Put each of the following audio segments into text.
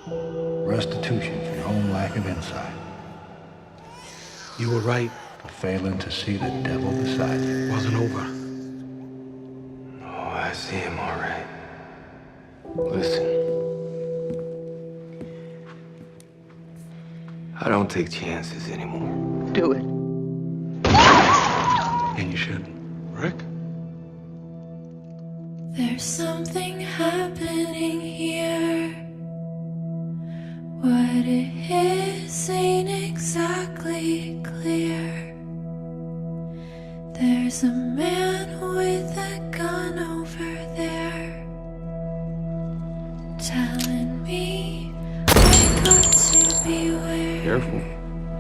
Restitution for your own lack of insight. You were right. For failing to see the devil beside you. Wasn't over. Oh, I see him all right. Listen. I don't take chances anymore. Do it. And you shouldn't. Rick? There's something happening here. What it is ain't exactly clear. There's a man with a gun over there, telling me I got to beware. Careful.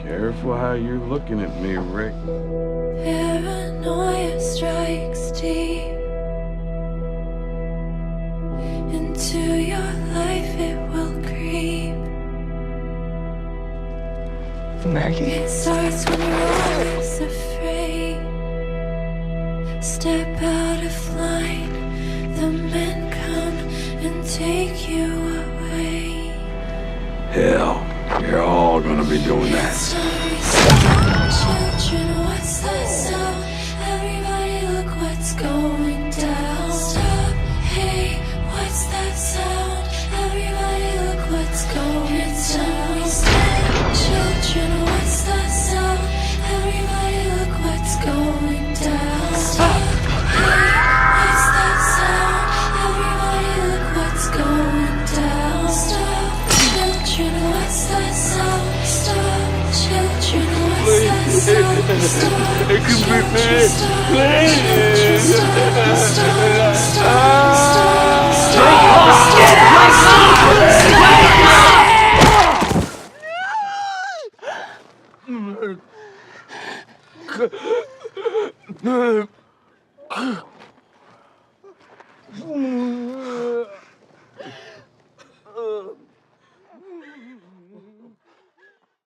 Careful how you're looking at me, Rick. Paranoia strikes deep into your life, it will creep. Maggie? It starts when you're always afraid. Step out of line, the men come and take you away. Hell, you're all gonna be doing that. Children, what's that sound? Everybody look what's going down. Stop, hey, what's that sound? Everybody look what's going down. Children, what's that sound? Everybody look what's going down. Stop, hey, what's that sound? Everybody look what's going down. Stop, children, what's that sound? Stop, children, what's that sound? Stop, It could be me. please. Stop!